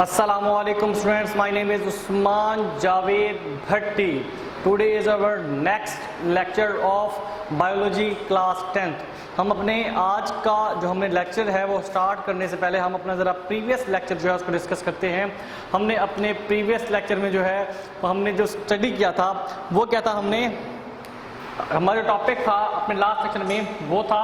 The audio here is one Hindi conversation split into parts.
Assalamualaikum students, my name is Usman Javed Bhatti. Today is our next lecture of biology class 10th. हम अपने आज का जो हमने लेक्चर है वो स्टार्ट करने से पहले हम अपना ज़रा प्रीवियस लेक्चर जो है उसको डिस्कस करते हैं। हमने अपने प्रीवियस लेक्चर में जो है हमने जो स्टडी किया था वो क्या था, हमारा जो टॉपिक था अपने लास्ट लेक्चर में वो था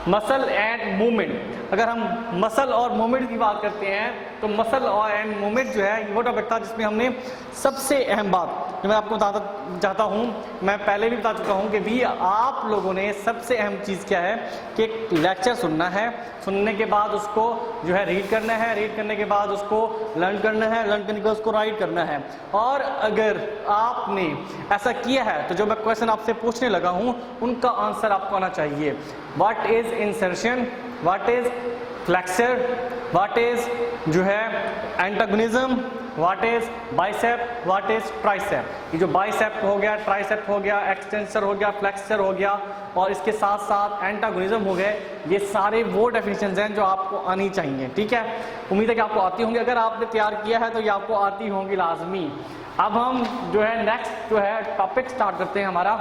मसल एंड मूवमेंट। अगर हम मसल और मूवमेंट की बात करते हैं तो मसल और एंड मूवमेंट जो है वो टॉपिक था जिसमें हमने सबसे अहम बात जो मैं आपको बताना चाहता हूँ, मैं पहले भी बता चुका हूँ कि भी आप लोगों ने सबसे अहम चीज़ क्या है कि एक लेक्चर सुनना है, सुनने के बाद उसको जो है रीड करना है, रीड करने के बाद उसको लर्न करना है, लर्न करने के बाद उसको राइट करना है। और अगर आपने ऐसा किया है तो जो मैं क्वेश्चन आपसे पूछने लगा हूँ उनका आंसर आपको आना चाहिए। What is insertion, what is flexor, what is जो है antagonism, what is bicep, what is tricep. ये जो बाइसेप हो गया, ट्राइसेप हो गया, एक्सटेंसर हो गया, फ्लेक्सर हो गया और इसके साथ साथ एंटागोनिज्म हो गए, ये सारे वो डेफिनेशंस हैं जो आपको आनी चाहिए। ठीक है, उम्मीद है कि आपको आती होंगी। अगर आपने तैयार किया है तो ये आपको आती होंगी लाजमी। अब हम जो है नेक्स्ट जो है टॉपिक स्टार्ट करते हैं। हमारा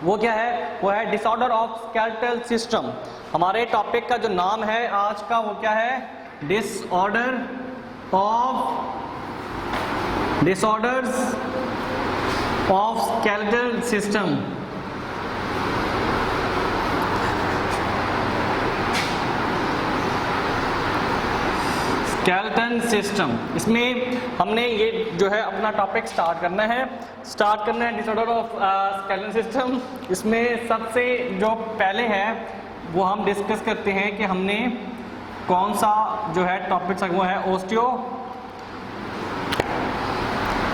वो क्या है, वो है डिसऑर्डर ऑफ स्केलेटल सिस्टम। हमारे टॉपिक का जो नाम है आज का वो क्या है, disorders of skeletal system. Skeleton system, इसमें हमने ये जो है अपना टॉपिक स्टार्ट करना है डिसऑर्डर ऑफ स्केलेटन सिस्टम। इसमें सबसे जो पहले है वो हम डिस्कस करते हैं कि हमने कौन सा जो है टॉपिक वो है ओस्टियो।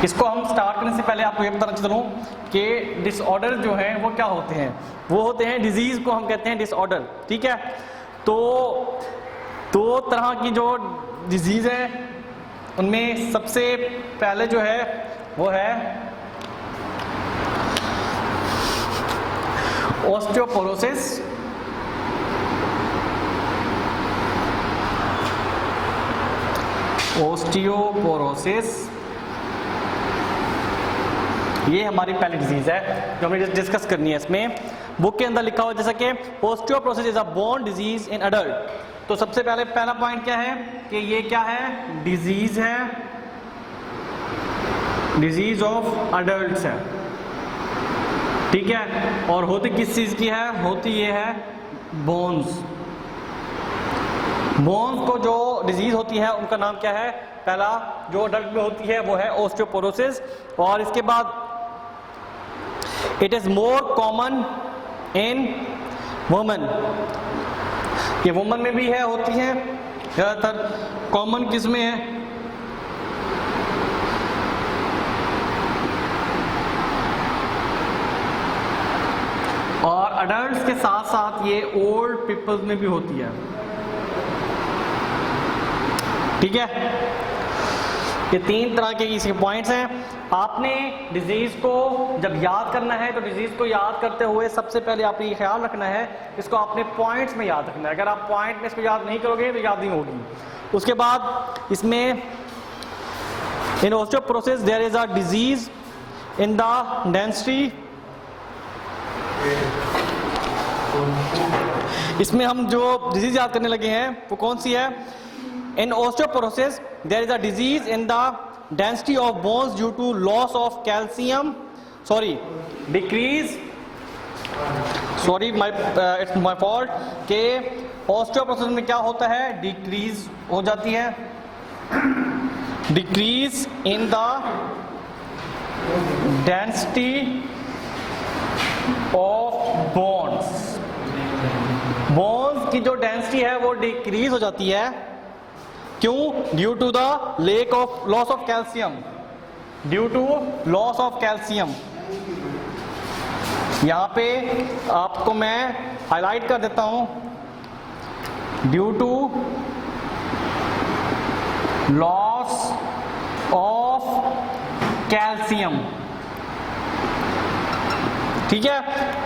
इसको हम स्टार्ट करने से पहले आपको ये बताना चलूँ कि डिसऑर्डर जो है वो क्या होते हैं, वो होते हैं डिजीज को हम कहते हैं डिसऑर्डर। ठीक है, तो दो तरह की जो डिजीज है उनमें सबसे पहले जो है वो है ऑस्टियोपोरोसिस। ये हमारी पहली डिजीज है जो हमें डिस्कस करनी है। इसमें बुक के अंदर लिखा हुआ जैसा कि osteoporosis is a bone disease in adult. तो सबसे पहला पॉइंट क्या है कि ये क्या है, डिजीज है, डिजीज ऑफ अडल्ट्स है। ठीक है, और होती किस चीज की है, होती ये है बोन्स को जो डिजीज होती है उनका नाम क्या है, पहला जो अडल्ट में होती है वो है ऑस्टियोपोरोसिस। और इसके बाद it is more common in women, ये वुमन में भी है, होती है ज्यादातर। कॉमन किस में है, और अडल्ट्स के साथ साथ ये ओल्ड पीपल्स में भी होती है। ठीक है, ये तीन तरह के इसके पॉइंट्स हैं। आपने डिजीज को जब याद करना है तो डिजीज को याद करते हुए सबसे पहले आपने ये ख्याल रखना है इसको आपने पॉइंट्स में याद रखना है। अगर आप पॉइंट में इसको याद नहीं करोगे तो याद नहीं होगी। उसके बाद इसमें in osteoporosis there is a disease in the density. इसमें हम जो डिजीज याद करने लगे हैं वो कौन सी है, in osteoporosis there is a disease in the density of bones due to loss of calcium, it's my fault कि ऑस्टियोपोरोसिस में क्या होता है, डिक्रीज हो जाती है, decrease in the density of bones की जो डेंसिटी है वो डिक्रीज हो जाती है। क्यों, due to the loss of calcium, due to loss of calcium. यहां पे आपको मैं हाईलाइट कर देता हूं, due to loss of calcium. ठीक है,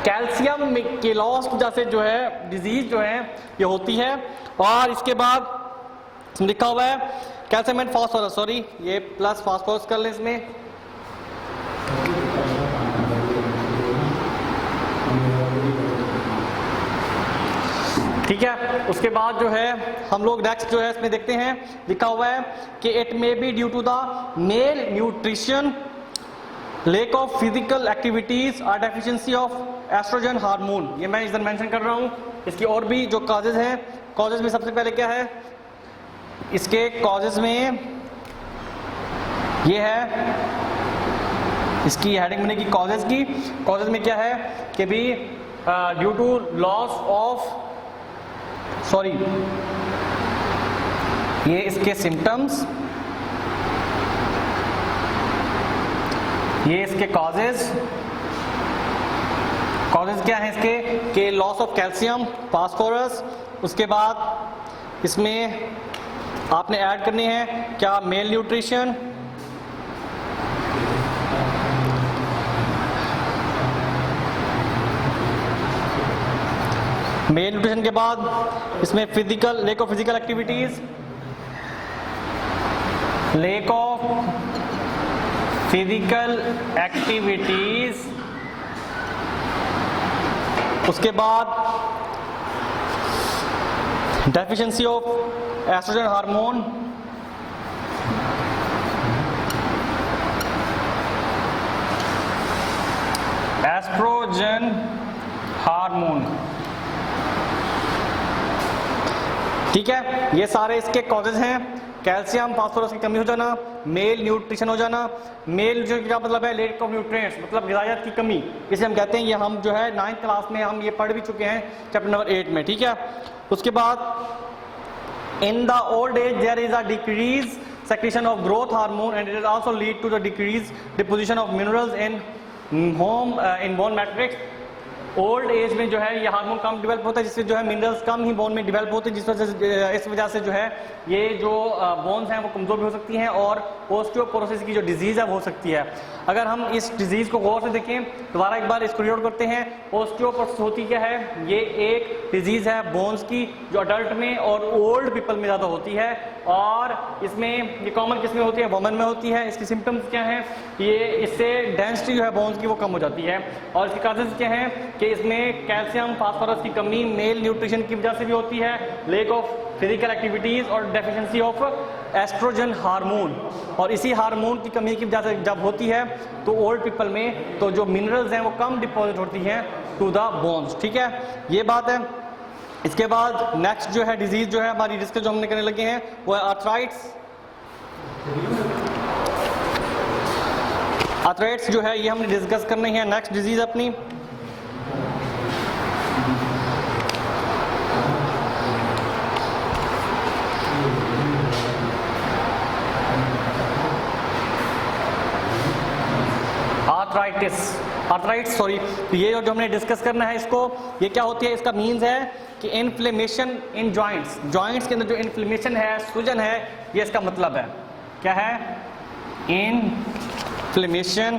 कैल्शियम के लॉस की वजह से जो है डिजीज जो है ये होती है। और इसके बाद लिखा हुआ है कैल्शियम एंड फास्फोरस, सॉरी ये प्लस फास्फोरस कर लें इसमें। ठीक है, उसके बाद जो है हम लोग नेक्स्ट जो है इसमें देखते हैं, लिखा हुआ है कि it may be due to the malnutrition, lack of physical activities और डेफिशिएंसी ऑफ एस्ट्रोजन हार्मोन। ये मैं इधर मेंशन कर रहा हूँ। इसकी और भी जो कॉजेज हैं, कॉजेज में सबसे पहले क्या है, इसके कॉजेज में ये है, इसकी हेडिंग बनेगी कॉजेज की। कॉजेज में क्या है कि भी due to loss of, sorry ये इसके सिम्टम्स, ये इसके कॉजेज क्या है इसके कि लॉस ऑफ कैल्शियम, फास्फोरस। उसके बाद इसमें आपने ऐड करनी है क्या, मेल न्यूट्रिशन, मेल न्यूट्रिशन के बाद इसमें physical, lack of physical activities, lack of physical activities. उसके बाद deficiency of estrogen hormone, estrogen hormone. ठीक है, ये सारे इसके कॉजेज हैं। कैल्शियम फास्फोरस की कमी हो जाना, मेल न्यूट्रिशन हो जाना। मेल जो क्या मतलब है, लैक ऑफ न्यूट्रिएंट्स मतलब ग़िज़ाइयत की कमी, इसे हम कहते हैं। ये हम जो है 9th क्लास में हम ये पढ़ भी चुके हैं चैप्टर नंबर 8 में। ठीक है, उसके बाद in the old age there is a decrease secretion of growth hormone and it is also lead to the decrease deposition of minerals in in bone matrix. Old age में जो है ये हार्मोन कम डेवलप होता है, जिससे जो है मिनरल्स कम ही बोन में डेवलप होते हैं, जिस वजह से, इस वजह से जो है ये जो बोन्स हैं वो कमजोर भी हो सकती हैं और ऑस्टियोपोरोसिस की जो डिजीज है वो हो सकती है। अगर हम इस डिजीज को गौर से देखें, दोबारा एक बार इसको रीड आउट करते हैं। ऑस्टियोपोरोसिस होती क्या है, ये एक डिजीज है बोन्स की जो अडल्ट में और ओल्ड पीपल में ज्यादा होती है, और इसमें ये कॉमन किस में होती है, वुमेन में होती है। इसकी सिम्टम्स क्या हैं, ये इससे डेंसिटी जो है बोन्स की वो कम हो जाती है। और इसके काजेज क्या हैं कि इसमें कैल्शियम फास्फोरस की कमी मेल न्यूट्रिशन की वजह से भी होती है, लैक ऑफ फिजिकल एक्टिविटीज और डेफिशिएंसी ऑफ एस्ट्रोजन हार्मोन। और इसी हार्मोन की कमी की वजह से जब होती है तो ओल्ड पीपल में तो जो मिनरल्स हैं वो कम डिपॉजिट होती हैं टू द बोन्स। ठीक है, ये बात है। इसके बाद नेक्स्ट जो है डिजीज जो है हमारी डिस्कस जो हमने करने लगे हैं वो है आर्थराइट्स। आर्थराइट्स जो है ये हमने डिस्कस करनी है नेक्स्ट डिजीज अपनी। आर्थराइटिस, सॉरी, ये जो हमने डिस्कस करना है इसको, ये क्या होती है, इसका मीन्स है कि इन्फ्लेमेशन इन जॉइंट्स। जॉइंट्स के अंदर जो इन्फ्लेमेशन है, सूजन है, ये इसका मतलब है। क्या है, इन्फ्लेमेशन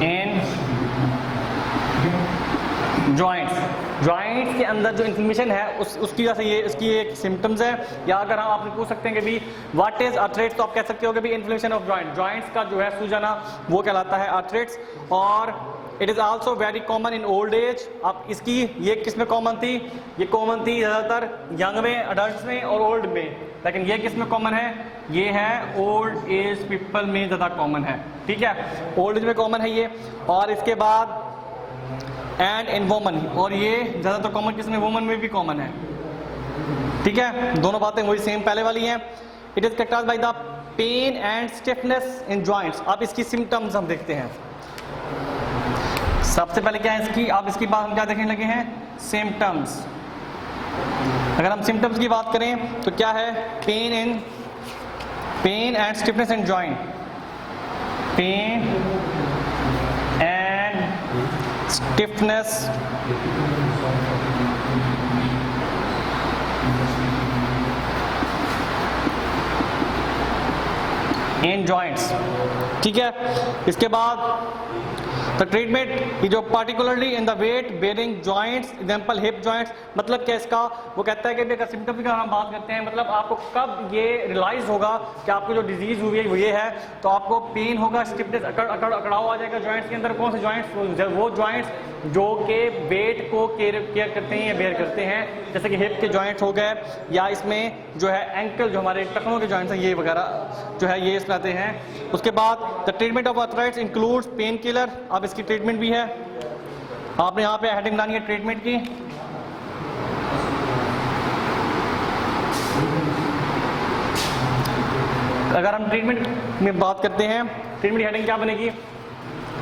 इन जॉइंट्स। जॉइंट्स के अंदर जो इन्फ्लेमेशन है उसकी वजह से ये इसकी एक सिम्टम्स है। या अगर हम आपने पूछ सकते हैं कि भी व्हाट इज आर्थराइटिस, तो आप कह सकते हो कि भी इन्फ्लेमेशन ऑफ जॉइंट, जॉइंट्स का जो है सूजना वो कहलाता है आर्थराइटिस। और it is also very common in old age. अब इसकी ये किस में कॉमन थी, ये कॉमन थी ज़्यादातर यंग में, अडल्ट में और ओल्ड में, लेकिन ये किस में कॉमन है, ये है ओल्ड एज पीपल में ज़्यादा कॉमन है। ठीक है, ओल्ड एज में कॉमन है ये। और इसके बाद एंड इन वोमन, और ये ज़्यादातर कॉमन किसमें, वोमन में भी कॉमन है। ठीक है, दोनों बातें वही सेम पहले वाली हैं। It is characterised by the pain and stiffness in joints. अब इसकी सिम्टम्स हम देखते हैं। सबसे पहले क्या है इसकी, अब इसकी बात हम क्या देखने लगे हैं, सिम्टम्स। अगर हम सिम्टम्स की बात करें तो क्या है, pain and stiffness in joint, pain and stiffness in joints. ठीक है, इसके बाद द ट्रीटमेंट की जो particularly in the weight bearing joints, example hip joints, मतलब क्या इसका वो कहता है कि अगर सिम्टम की हम बात करते हैं, मतलब आपको कब ये रियलाइज होगा कि आपको जो डिजीज हुई है वो ये है, तो आपको पेन होगा, स्टिफनेस, अकड़ाव आ जाएगा जॉइंट्स के अंदर। कौन से जॉइंट्स? वो जॉइंट्स जो कि वेट को केयर करते हैं या बेयर करते हैं, जैसे कि हिप के जॉइंट्स हो गए, या इसमें जो है एंकल, जो हमारे टखनों के जॉइंट्स हैं, ये वगैरह जो है ये इसमें आते हैं। उसके बाद the treatment of arthritis includes pain killer. अब इसकी ट्रीटमेंट भी है, आपने यहाँ पे हेडिंग बनानी है ट्रीटमेंट की। अगर हम ट्रीटमेंट में बात करते हैं, ट्रीटमेंट की हेडिंग क्या बनेगी?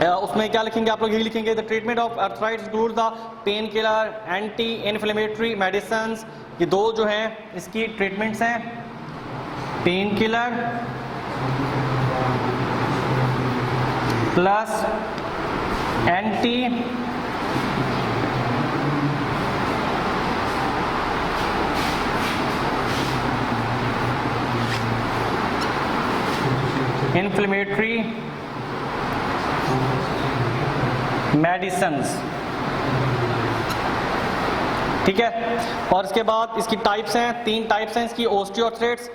उसमें क्या लिखेंगे आप लोग? यही लिखेंगे, the treatment of arthritis include the pain killer, anti inflammatory medicines. ये दो जो हैं इसकी ट्रीटमेंट्स हैं, pain killer plus anti inflammatory medicines, ठीक है। और इसके बाद इसकी टाइप्स हैं, 3 टाइप्स हैं इसकी ऑस्टियोआर्थराइटिस।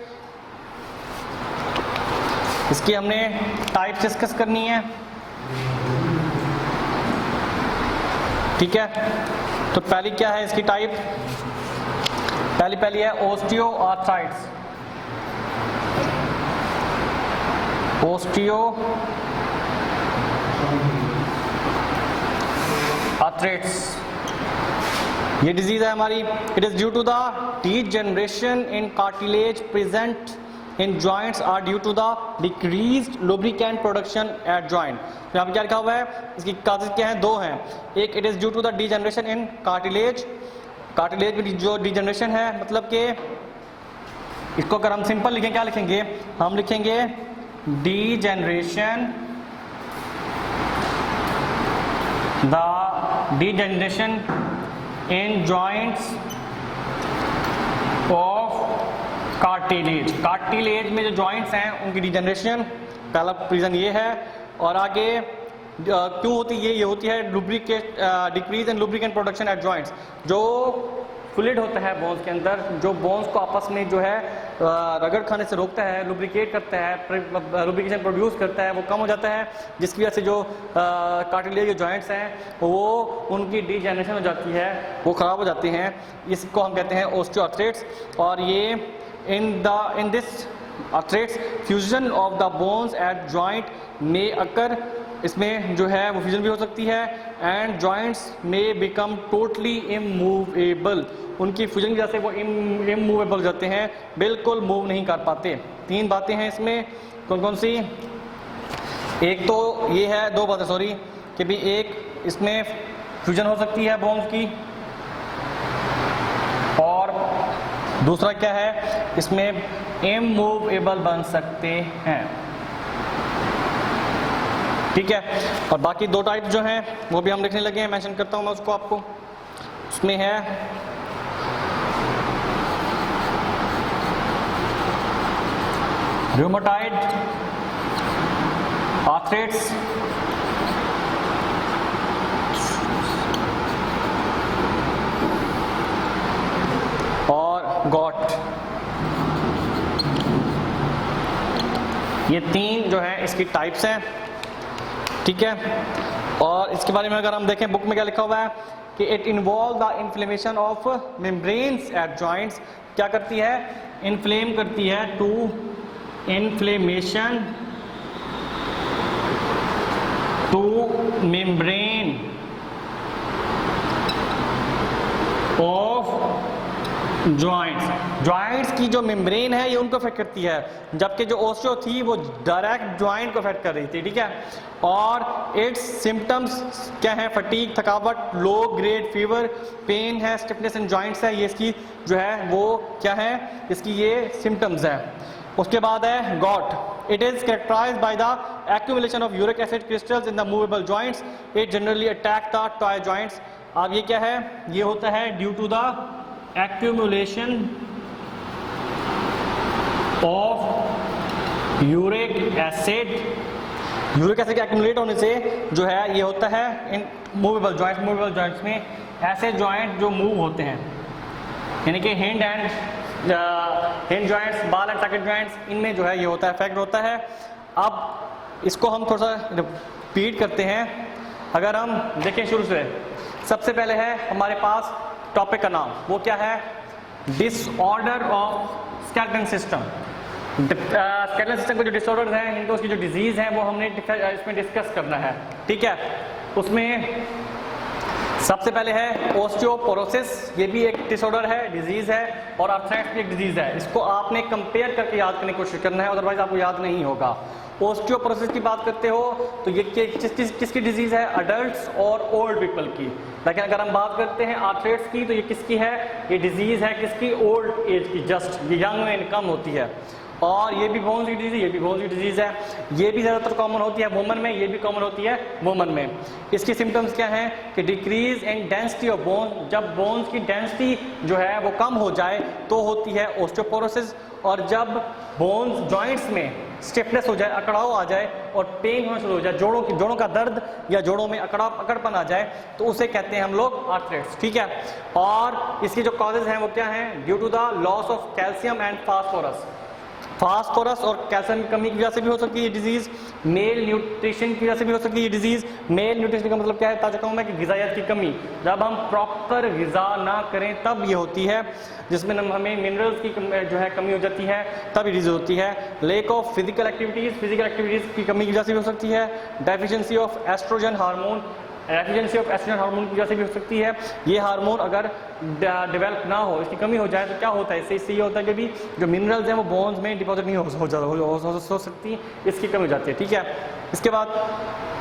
इसकी हमने टाइप्स डिस्कस करनी है, ठीक है। तो पहली क्या है इसकी टाइप? पहली है ऑस्टियोआर्थराइटिस। ऑस्टियोआर्थराइटिस ये डिजीज है हमारी। It is due to the degeneration in cartilage present in joints are due to the decreased lubricant production at joint. यहाँ पे क्या लिखा हुआ है? इसकी काजेज क्या हैं? 2 हैं। एक, it is due to the degeneration in cartilage. Cartilage में जो डीजनरेशन है, मतलब कि इसको अगर हम सिंपल लिखें, क्या लिखेंगे? हम लिखेंगे degeneration, the degeneration in joints of cartilage. Cartilage में जो जॉइंट्स हैं उनकी डीजनरेशन, पहला रीजन ये है। और आगे क्यों होती है? ये होती है lubricate, decrease in lubricant production eight joints. जो फ्लूइड होता है बोन्स के अंदर, जो बोन्स को आपस में जो है रगड़ खाने से रोकता है, लुब्रिकेट करता है, लुब्रिकेशन प्रोड्यूस करता है, वो कम हो जाता है, जिसकी वजह से जो कार्टिलेज जॉइंट्स हैं वो उनकी डीजनरेशन हो जाती है, वो ख़राब हो जाते हैं। इसको हम कहते हैं ऑस्टियोआर्थराइटिस। और ये in this arthritis fusion of the bones eight joint में अकर, इसमें जो है वो फ्यूजन भी हो सकती है। एंड जॉइंट्स में बिकम टोटली इमूवेबल, उनकी फ्यूजन की वजह से वो इमूवेबल जाते हैं, बिल्कुल मूव नहीं कर पाते। 3 बातें हैं इसमें, कौन कौन सी? एक तो ये है, 2 बातें सॉरी, कि भी एक इसमें फ्यूजन हो सकती है बोन्स की, और दूसरा क्या है, इसमें इमूवेबल बन सकते हैं, ठीक है। और बाकी 2 टाइप जो हैं वो भी हम लिखने लगे हैं, मेंशन करता हूं मैं उसको आपको। उसमें है रूमेटॉइड आर्थराइटिस, और गॉट। ये 3 जो है इसकी टाइप्स हैं, ठीक है। और इसके बारे में अगर हम देखें, बुक में क्या लिखा हुआ है कि it involve the inflammation of membranes at joints. क्या करती है? इन्फ्लेम करती है, to inflammation to membrane of joints की जो मेम्ब्रेन है ये उनको अफेक्ट करती है, जबकि जो ओस्टियो थी वो डायरेक्ट जॉइंट को अफेक्ट कर रही थी, ठीक है। और इट्स सिम्टम्स क्या है? फटीग, थकावट, लो ग्रेड फीवर, पेन है, स्टिफनेस इन जॉइंट्स है, ये इसकी जो है वो क्या है, इसकी ये सिम्टम्स है। उसके बाद है gout. It is characterized by the accumulation of uric acid crystals in the movable joints. It generally attack the toe joints. अब ये क्या है? ये होता है due to the accumulation of uric acid uric acid के एक्यूमुलेट होने से जो है ये होता है इन मूवेबल जॉइंट्स में ऐसे जॉइंट जो मूव होते हैं, यानी कि हिंड जॉइंट्स, बाल एंड सॉकेट जॉइंट्स, इनमें जो है ये होता है, इफेक्ट होता है। अब इसको हम थोड़ा सा रिपीट करते हैं। अगर हम देखें शुरू से, सबसे पहले है हमारे पास टॉपिक का नाम, वो क्या है, disorder of skeleton system. Skeleton system के जो डिसऑर्डर हैं, इनको उसकी जो डिजीज है वो हमने इसमें डिस्कस करना है, ठीक है। उसमें सबसे पहले है ओस्टियोपोरोसिस, ये भी एक डिसऑर्डर है, डिजीज है, और आर्थराइटिस भी एक डिजीज है। इसको आपने कंपेयर करके याद करने की कोशिश करना है, अदरवाइज आपको याद नहीं होगा। ओस्टियोपोरोसिस की बात करते हो तो ये किसकी डिजीज है, अडल्ट्स और ओल्ड पीपल की। लेकिन अगर हम बात करते हैं आर्थराइटिस की तो ये किसकी है, ये डिजीज है किसकी, ओल्ड एज की, जस्ट ये यंग में कम होती है। और ये भी बोन्स की डिजीज, ये भी बोन्स की डिजीज है, ये भी ज़्यादातर कॉमन होती है वुमन में, ये भी कॉमन होती है वुमन में। इसकी सिम्टम्स क्या हैं कि decrease in density of bone, जब बोन्स की डेंसिटी जो है वो कम हो जाए तो होती है ओस्टियोपोरोसिस, और जब बोन्स जॉइंट्स में स्टिफनेस हो जाए, अकड़ाव आ जाए और पेन होना शुरू हो जाए, जोड़ों का दर्द या जोड़ों में अकड़पन आ जाए, तो उसे कहते हैं हम लोग आर्थराइटिस, ठीक है। और इसकी जो कॉजेज हैं वो क्या हैं, due to the loss of calcium and phosphorus और कैल्शियम की कमी की वजह से भी हो सकती है ये डिजीज, मेल न्यूट्रिशन की वजह से भी हो सकती है ये डिजीज। मेल न्यूट्रिशन का मतलब क्या है, ताजा कहूँ मैं कि ग़िज़ाइयत की कमी, जब हम प्रॉपर ग़िज़ा ना करें तब ये होती है, जिसमें हमें मिनरल्स की जो है कमी हो जाती है, तब ये डिजीज होती है। लेक ऑफ फिजिकल एक्टिविटीज़ की कमी की वजह से भी हो सकती है। डेफिशिएंसी ऑफ एस्ट्रोजन हार्मोन की वजह से भी हो सकती है। ये हार्मोन अगर डेवलप ना हो, इसकी कमी हो जाए तो क्या होता है, इससे ये होता है कि भी जो मिनरल्स हैं वो बोन्स में डिपॉजिट नहीं हो सकती, इसकी कमी हो जाती है, ठीक है। इसके बाद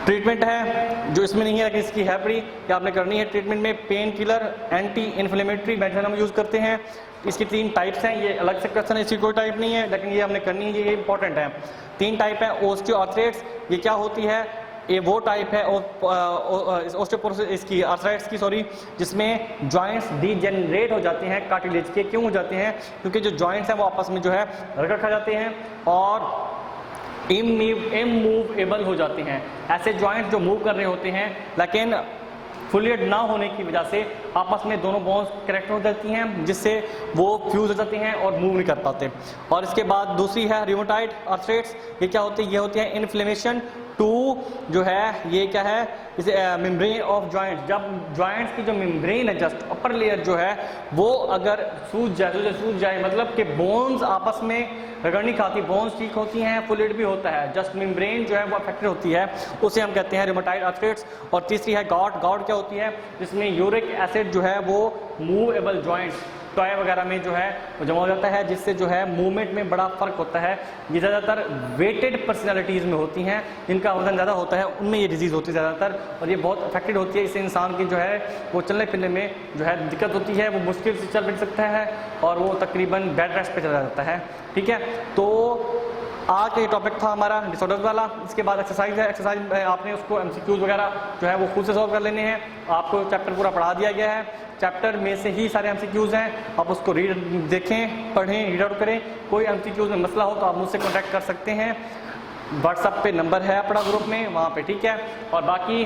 ट्रीटमेंट है जो इसमें नहीं है लेकिन इसकी है बड़ी, क्या आपने करनी है ट्रीटमेंट में, pain killer, anti inflammatory medicine हम यूज़ करते हैं। इसकी 3 टाइप्स हैं, ये अलग से क्वेश्चन है, इसकी कोई टाइप नहीं है लेकिन ये हमने करनी है, ये इंपॉर्टेंट है। 3 टाइप है ओस्टियोआर्थराइटिस, ये क्या होती है, ये वो टाइप है ओस्टियोपोरोसिस, इसकी आर्थराइटिस की सॉरी, जिसमें जॉइंट्स डीजेनरेट हो जाते हैं कार्टिलेज के। क्यों हो जाते हैं, क्योंकि जो जॉइंट्स हैं वो आपस में जो है रगड़ खा जाते हैं और इमूवेबल हो जाते हैं। ऐसे जॉइंट जो मूव कर रहे होते हैं लेकिन फुलियड ना होने की वजह से आपस में दोनों बोन्स कनेक्ट हो जाती हैं, जिससे वो फ्यूज हो जाते हैं और मूव नहीं कर पाते। और इसके बाद दूसरी है रियोमेटॉइड आर्थराइटिस, ये क्या होती है, ये होती है इन्फ्लेमेशन टू जो है ये क्या है, इसे मेम्ब्रेन ऑफ जॉइंट, जब जॉइंट्स की जो मेम्ब्रेन है जस्ट अपर लेयर जो है वो अगर सूज जाए मतलब कि बोन्स आपस में रगड़ नहीं खाती, बोन्स ठीक होती हैं, फ्लूइड भी होता है, जस्ट मेम्ब्रेन जो है वो अफेक्टेड होती है, उसे हम कहते हैं रियोमेटॉइड आर्थराइटिस। और तीसरी है गॉट क्या होती है, जिसमें यूरिक एसिड जो है वो मूवेबल जॉइंट्स टॉय वगैरह में जो है वो जमा हो जाता है, जिससे जो है मूवमेंट में बड़ा फर्क होता है। ये ज़्यादातर वेटेड पर्सनैलिटीज़ में होती हैं, जिनका वजन ज़्यादा होता है उनमें ये डिजीज़ होती है ज़्यादातर, और ये बहुत अफेक्टेड होती है। इससे इंसान की जो है वो चलने फिरने में जो है दिक्कत होती है, वो मुश्किल से चल फिर सकता है और वो तकरीबन बेड रेस्ट पे चला जाता है, ठीक है। तो आज का ये टॉपिक था हमारा डिसऑर्डर्स वाला। इसके बाद एक्सरसाइज है, एक्सरसाइज आपने उसको MCQs वगैरह जो है वो खुद से सॉल्व कर लेने हैं। आपको चैप्टर पूरा पढ़ा दिया गया है, चैप्टर में से ही सारे MCQs हैं, आप उसको देखें, पढ़ें, रीड आउट करें। कोई MCQs में मसला हो तो आप मुझसे कॉन्टैक्ट कर सकते हैं, व्हाट्सएप पे नंबर है अपना ग्रुप में, वहाँ पे, ठीक है। और बाकी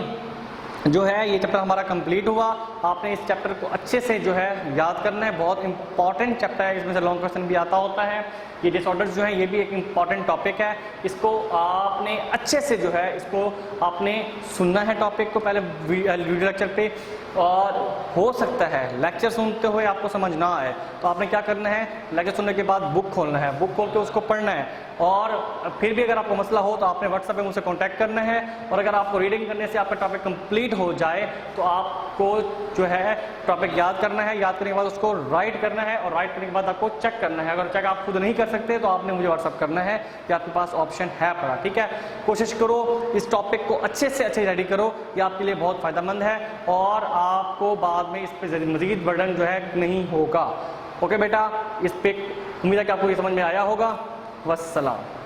जो है ये चैप्टर हमारा कंप्लीट हुआ। आपने इस चैप्टर को अच्छे से जो है याद करना है, बहुत इंपॉर्टेंट चैप्टर है, इसमें से लॉन्ग क्वेश्चन भी आता होता है। ये डिसऑर्डर्स जो है ये भी एक इंपॉर्टेंट टॉपिक है, इसको आपने अच्छे से जो है इसको आपने सुनना है टॉपिक को पहले वीडियो लेक्चर पे, और हो सकता है लेक्चर सुनते हुए आपको समझ ना आए तो आपने क्या करना है, लेक्चर सुनने के बाद बुक खोलना है, बुक खोल के उसको पढ़ना है, और फिर भी अगर आपको मसला हो तो आपने व्हाट्सएप पे मुझसे कांटेक्ट करना है। और अगर आपको रीडिंग करने से आपका टॉपिक कंप्लीट हो जाए तो आपको जो है टॉपिक याद करना है, याद करने के बाद उसको राइट करना है, और राइट करने के बाद आपको चेक करना है। अगर चेक आप खुद नहीं कर सकते तो आपने मुझे व्हाट्सएप करना है कि आपके पास ऑप्शन है पड़ा, ठीक है। कोशिश करो इस टॉपिक को अच्छे से अच्छे रेडी करो, ये आपके लिए बहुत फ़ायदेमंद है और आपको बाद में इस पर मज़ीद बर्डन जो है नहीं होगा। ओके बेटा, इस पे उम्मीद है कि आपको ये समझ में आया होगा। वस्सलाम।